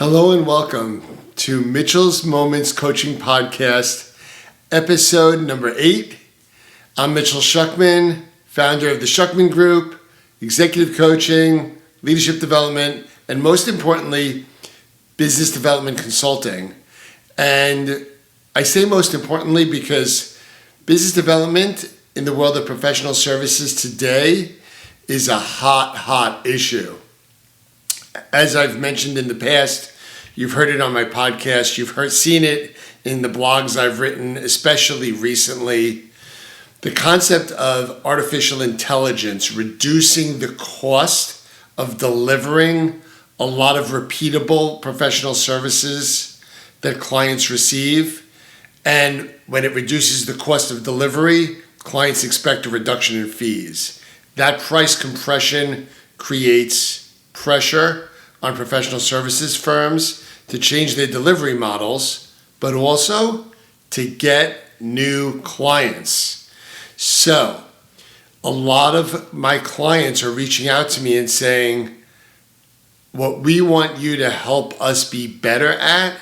Hello and welcome to Mitchell's Moments Coaching Podcast, episode number 8. I'm Mitchell Schuckman, founder of the Schuckman Group, executive coaching, leadership development, and most importantly, business development consulting. And I say most importantly because business development in the world of professional services today is a hot issue. As I've mentioned in the past, you've heard it on my podcast, seen it in the blogs I've written, especially recently. The concept of artificial intelligence reducing the cost of delivering a lot of repeatable professional services that clients receive. And when it reduces the cost of delivery, clients expect a reduction in fees. That price compression creates pressure on professional services firms to change their delivery models, but also to get new clients. So, a lot of my clients are reaching out to me and saying, what we want you to help us be better at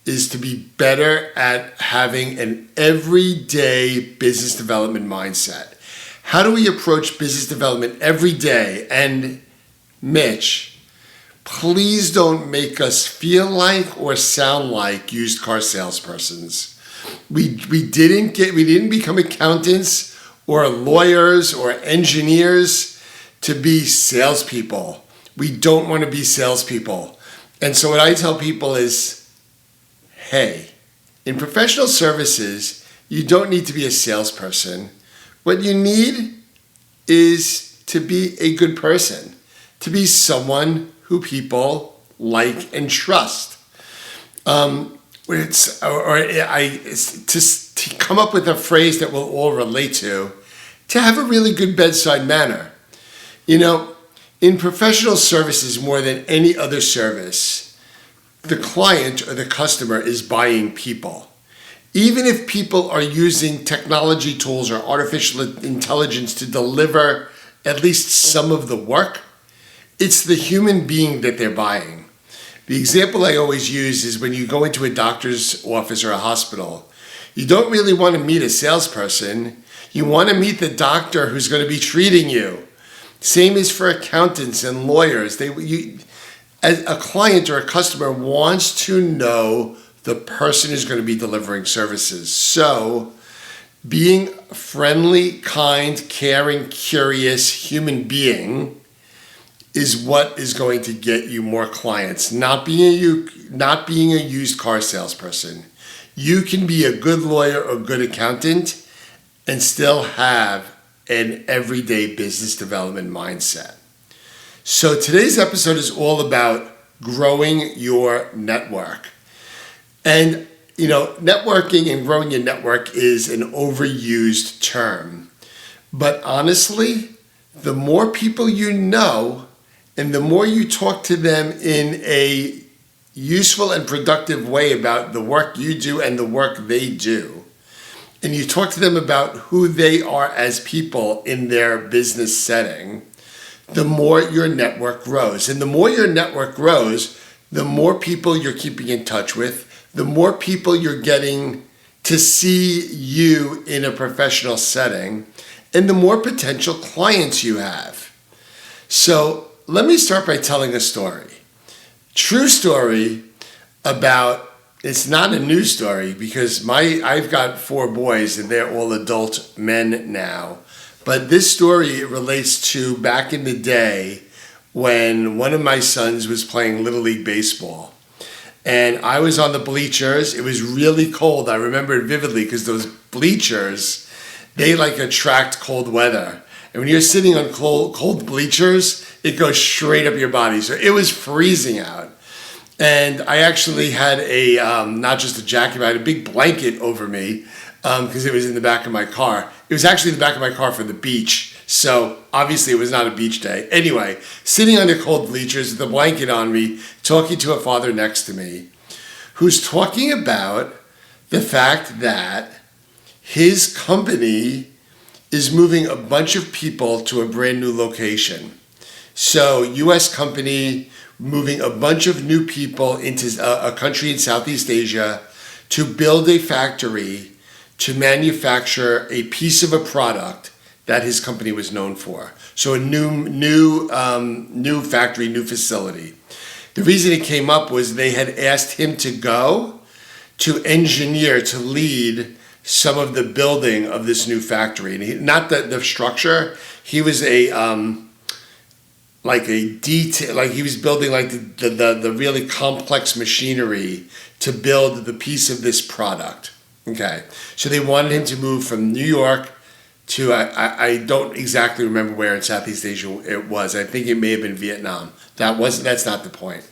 is to be better at having an everyday business development mindset. How do we approach business development every day? And Mitch, please don't make us feel like or sound like used car salespersons. We didn't become accountants or lawyers or engineers to be salespeople. We don't want to be salespeople. And so what I tell people is, hey, in professional services, you don't need to be a salesperson. What you need is to be a good person, to be someone who people like and trust. To come up with a phrase that we'll all relate to have a really good bedside manner. You know, in professional services more than any other service, the client or the customer is buying people. Even if people are using technology tools or artificial intelligence to deliver at least some of the work, it's the human being that they're buying. The example I always use is when you go into a doctor's office or a hospital, you don't really want to meet a salesperson. You want to meet the doctor who's going to be treating you. Same is for accountants and lawyers. As a client or a customer wants to know the person who's going to be delivering services. So being a friendly, kind, caring, curious human being is what is going to get you more clients, not being a used car salesperson. You can be a good lawyer or good accountant and still have an everyday business development mindset. So today's episode is all about growing your network. And, you know, networking and growing your network is an overused term. But honestly, the more people you know, and the more you talk to them in a useful and productive way about the work you do and the work they do, and you talk to them about who they are as people in their business setting, the more your network grows. And the more your network grows, the more people you're keeping in touch with, the more people you're getting to see you in a professional setting, and the more potential clients you have. So let me start by telling a story. True story about, it's not a new story because I've got 4 boys and they're all adult men now. But this story relates to back in the day when one of my sons was playing Little League Baseball. And I was on the bleachers. It was really cold. I remember it vividly because those bleachers, they attract cold weather. And when you're sitting on cold bleachers, it goes straight up your body. So it was freezing out. And I actually had not just a jacket, but I had a big blanket over me because it was in the back of my car. It was actually in the back of my car for the beach. So obviously it was not a beach day. Anyway, sitting on the cold bleachers with a blanket on me, talking to a father next to me, who's talking about the fact that his company is moving a bunch of people to a brand new location. So U.S. company, moving a bunch of new people into a country in Southeast Asia to build a factory to manufacture a piece of a product that his company was known for. So a new factory, new facility. The reason it came up was they had asked him to go to engineer, to lead some of the building of this new factory. And not the structure, he was he was building like the really complex machinery to build the piece of this product. Okay, so they wanted him to move from New York to, I don't exactly remember where in Southeast Asia it was. I think it may have been Vietnam. That's not the point.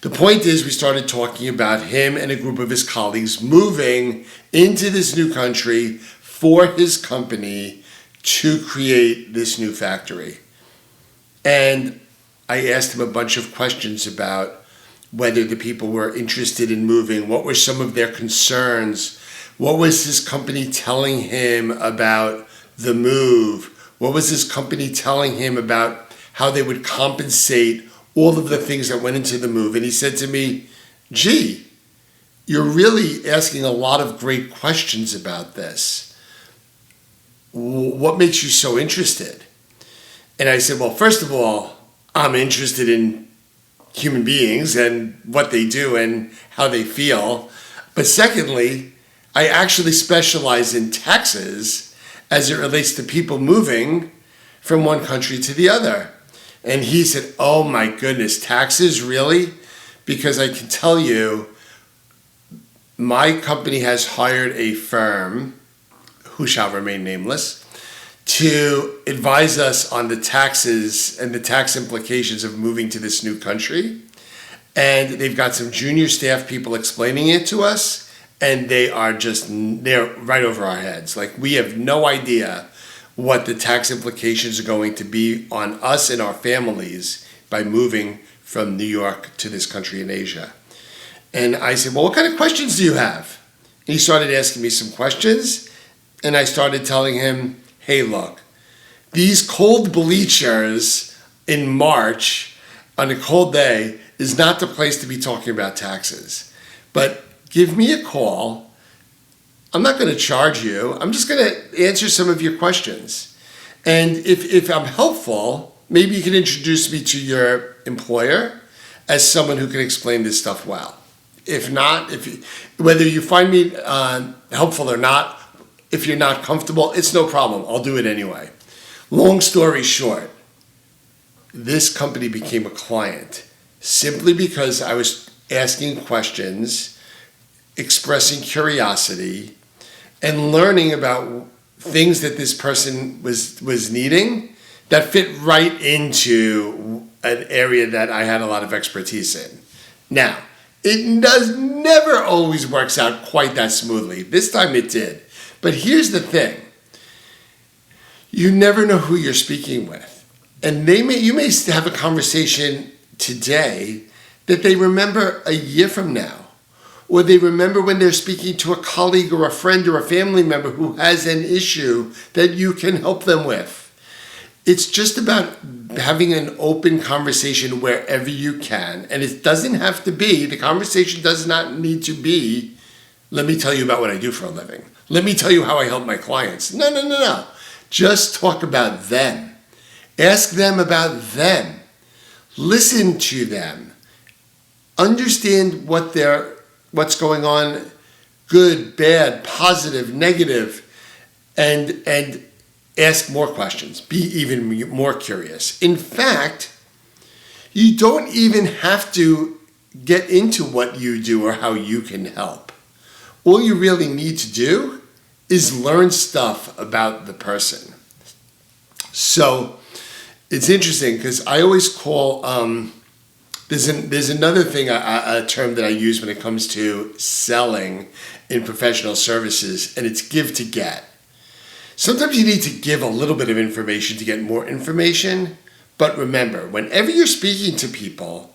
The point is, we started talking about him and a group of his colleagues moving into this new country for his company to create this new factory. And I asked him a bunch of questions about whether the people were interested in moving, what were some of their concerns, what was his company telling him about the move, what was his company telling him about how they would compensate all of the things that went into the move. And he said to me, gee, you're really asking a lot of great questions about this. What makes you so interested? And I said, well, first of all, I'm interested in human beings and what they do and how they feel. But secondly, I actually specialize in taxes as it relates to people moving from one country to the other. And he said, oh my goodness, taxes, really? Because I can tell you, my company has hired a firm, who shall remain nameless, to advise us on the taxes and the tax implications of moving to this new country. And they've got some junior staff people explaining it to us, and they're right over our heads. Like, we have no idea what the tax implications are going to be on us and our families by moving from New York to this country in Asia. And I said, well, what kind of questions do you have? And he started asking me some questions, and I started telling him, hey, look, these cold bleachers in March on a cold day is not the place to be talking about taxes. But give me a call. I'm not going to charge you. I'm just going to answer some of your questions. And if I'm helpful, maybe you can introduce me to your employer as someone who can explain this stuff well. If not, whether you find me helpful or not, if you're not comfortable, it's no problem. I'll do it anyway. Long story short, this company became a client simply because I was asking questions, expressing curiosity, and learning about things that this person was needing that fit right into an area that I had a lot of expertise in. Now, it never always works out quite that smoothly. This time it did. But here's the thing. You never know who you're speaking with. And you may have a conversation today that they remember a year from now. Or they remember when they're speaking to a colleague or a friend or a family member who has an issue that you can help them with. It's just about having an open conversation wherever you can. And it doesn't have to be, the conversation does not need to be, let me tell you about what I do for a living. Let me tell you how I help my clients. No. Just talk about them. Ask them about them. Listen to them. Understand what's going on, good, bad, positive, negative, and ask more questions. Be even more curious. In fact, you don't even have to get into what you do or how you can help. All you really need to do is learn stuff about the person. So it's interesting because I always call, there's another thing, a term that I use when it comes to selling in professional services, and it's give to get. Sometimes you need to give a little bit of information to get more information, but remember, whenever you're speaking to people,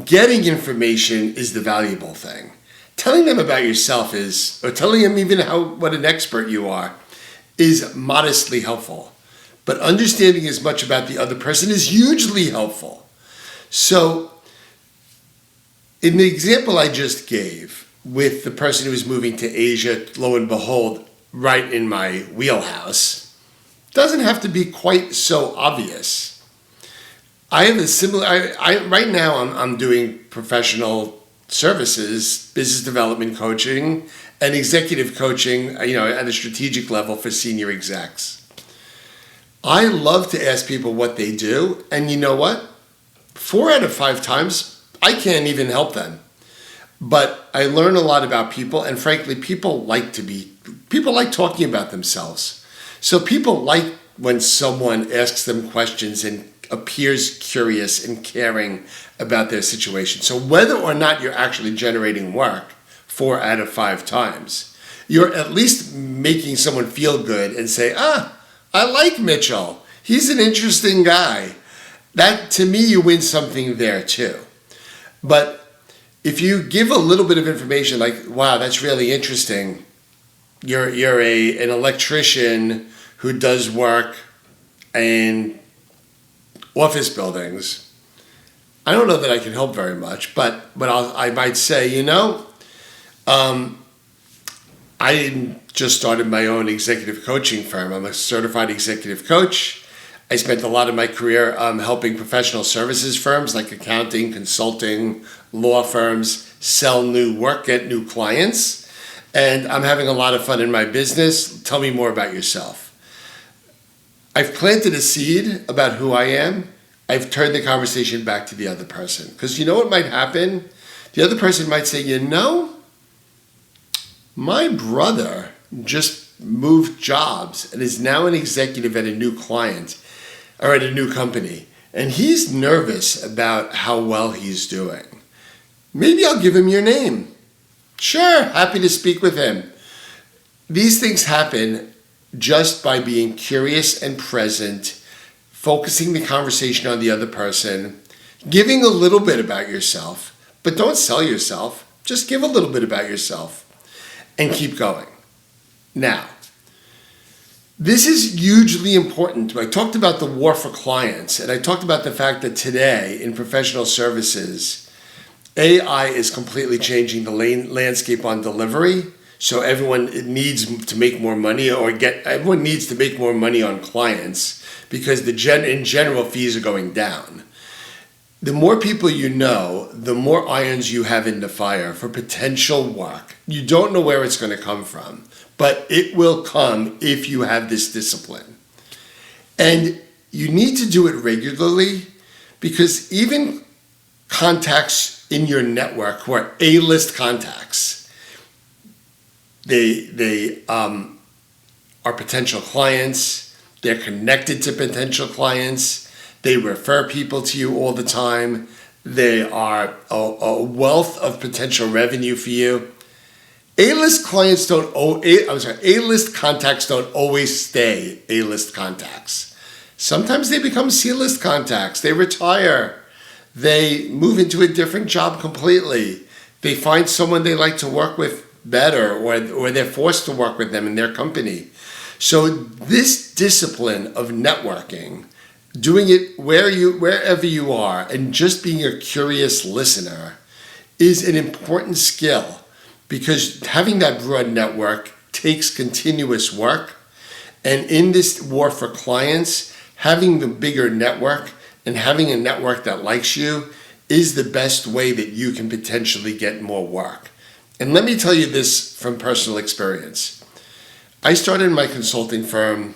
getting information is the valuable thing. Telling them about yourself or telling them even what an expert you are, is modestly helpful. But understanding as much about the other person is hugely helpful. So In the example I just gave with the person who was moving to Asia, lo and behold, right in my wheelhouse, doesn't have to be quite so obvious. I have a similar, right now I'm doing professional services, business development coaching, and executive coaching, at a strategic level for senior execs. I love to ask people what they do, and you know what? 4 out of 5 times, I can't even help them. But I learn a lot about people, and frankly, people like talking about themselves. So people like when someone asks them questions and appears curious and caring about their situation. So whether or not you're actually generating work 4 out of 5 times, you're at least making someone feel good and say, I like Mitchell. He's an interesting guy. That, to me, you win something there too. But if you give a little bit of information like, wow, that's really interesting. You're an electrician who does work in office buildings. I don't know that I can help very much, but I might say, I just started my own executive coaching firm. I'm a certified executive coach. I spent a lot of my career helping professional services firms like accounting, consulting, law firms sell new work, get new clients. And I'm having a lot of fun in my business. Tell me more about yourself. I've planted a seed about who I am. I've turned the conversation back to the other person. Because you know what might happen? The other person might say, my brother just moved jobs and is now an executive at a new client or at a new company. And he's nervous about how well he's doing. Maybe I'll give him your name. Sure, happy to speak with him. These things happen just by being curious and present, focusing the conversation on the other person, giving a little bit about yourself, but don't sell yourself. Just give a little bit about yourself and keep going. Now, this is hugely important. I talked about the war for clients, and I talked about the fact that today in professional services, AI is completely changing the landscape on delivery. So everyone needs to make more money, everyone needs to make more money on clients because in general fees are going down. The more people you know, the more irons you have in the fire for potential work. You don't know where it's going to come from, but it will come if you have this discipline. And you need to do it regularly because even contacts in your network who are A-list contacts, they are potential clients. They're connected to potential clients. They refer people to you all the time. They are a wealth of potential revenue for you. A-list contacts don't always stay A-list contacts. Sometimes they become C-list contacts. They retire. They move into a different job completely. They find someone they like to work with better, or they're forced to work with them in their company. So this discipline of networking, doing it wherever you are, and just being a curious listener is an important skill, because having that broad network takes continuous work. And in this war for clients, having the bigger network and having a network that likes you is the best way that you can potentially get more work. And let me tell you this from personal experience. I started my consulting firm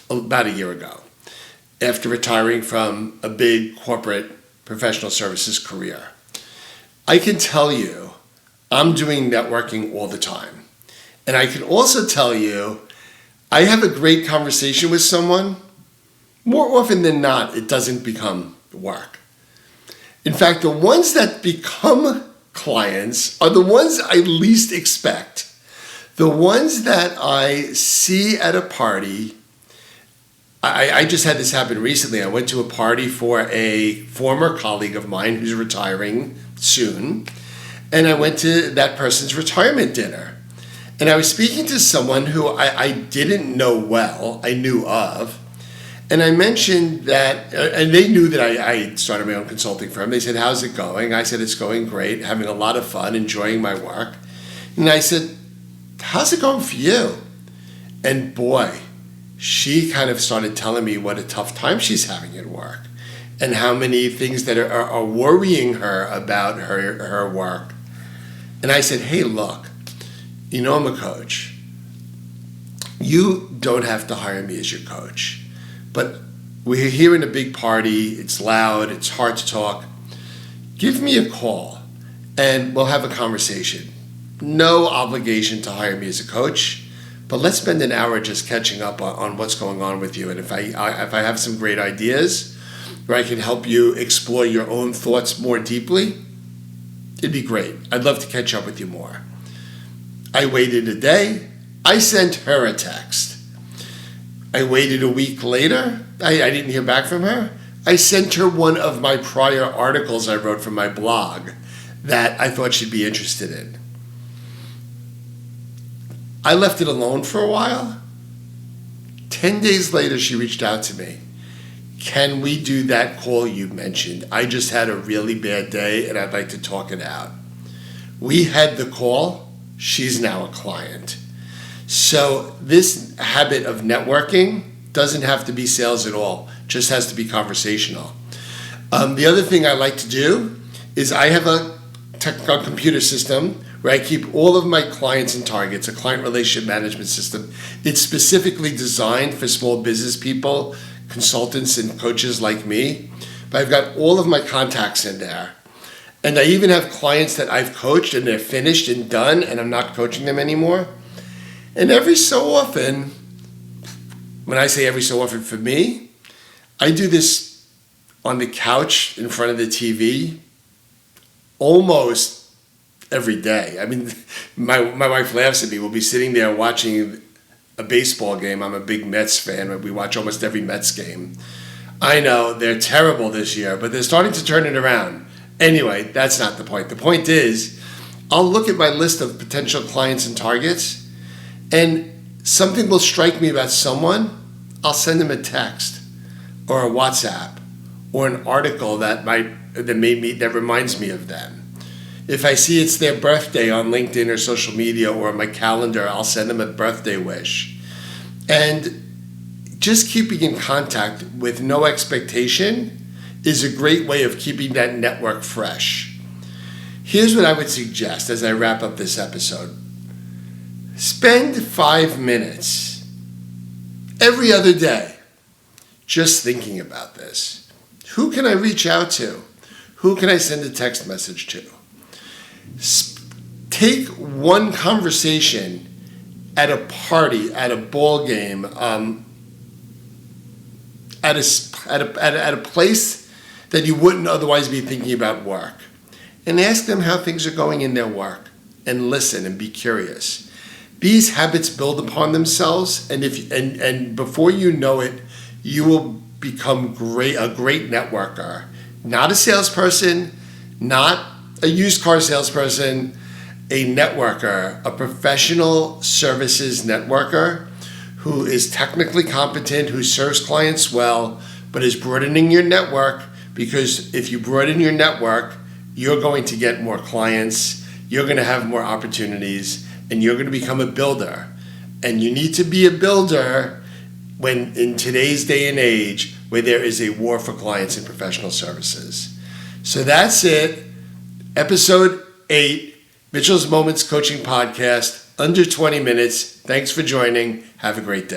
about a year ago after retiring from a big corporate professional services career. I can tell you I'm doing networking all the time. And I can also tell you I have a great conversation with someone. More often than not, it doesn't become work. In fact, the ones that become clients are the ones I least expect. The ones that I see at a party. I just had this happen recently. I went to a party for a former colleague of mine who's retiring soon. And I went to that person's retirement dinner. And I was speaking to someone who I didn't know well, I knew of. And I mentioned that, and they knew that I started my own consulting firm. They said, how's it going? I said, it's going great, having a lot of fun, enjoying my work. And I said, how's it going for you? And boy, she kind of started telling me what a tough time she's having at work and how many things that are worrying her about her work. And I said, hey, look, you know I'm a coach. You don't have to hire me as your coach. But we're here in a big party. It's loud. It's hard to talk. Give me a call and we'll have a conversation. No obligation to hire me as a coach, but let's spend an hour just catching up on what's going on with you. And if I have some great ideas where I can help you explore your own thoughts more deeply, it'd be great. I'd love to catch up with you more. I waited a day. I sent her a text. I waited a week later. I didn't hear back from her. I sent her one of my prior articles I wrote from my blog that I thought she'd be interested in. I left it alone for a while. 10 days later, she reached out to me. Can we do that call you mentioned? I just had a really bad day and I'd like to talk it out. We had the call. She's now a client. So this habit of networking doesn't have to be sales at all, just has to be conversational. The other thing I like to do is I have a computer system where I keep all of my clients and targets, a client relationship management system. It's specifically designed for small business people, consultants and coaches like me, but I've got all of my contacts in there. And I even have clients that I've coached and they're finished and done and I'm not coaching them anymore. And every so often, when I say every so often for me, I do this on the couch in front of the TV almost every day. I mean, my wife laughs at me. We'll be sitting there watching a baseball game. I'm a big Mets fan. We watch almost every Mets game. I know they're terrible this year, but they're starting to turn it around. Anyway, that's not the point. The point is, I'll look at my list of potential clients and targets, and something will strike me about someone, I'll send them a text or a WhatsApp or an article that reminds me of them. If I see it's their birthday on LinkedIn or social media or on my calendar, I'll send them a birthday wish. And just keeping in contact with no expectation is a great way of keeping that network fresh. Here's what I would suggest as I wrap up this episode. Spend 5 minutes every other day just thinking about this. Who can I reach out to? Who can I send a text message to? Take one conversation at a party, at a ball game, at a place that you wouldn't otherwise be thinking about work, and ask them how things are going in their work, and listen and be curious. These habits build upon themselves, and before you know it, you will become a great networker. Not a salesperson, not a used car salesperson, a networker, a professional services networker who is technically competent, who serves clients well, but is broadening your network, because if you broaden your network, you're going to get more clients, you're going to have more opportunities, and you're going to become a builder. And you need to be a builder when in today's day and age where there is a war for clients in professional services. So that's it. Episode 8, Mitchell's Moments Coaching Podcast, under 20 minutes. Thanks for joining. Have a great day.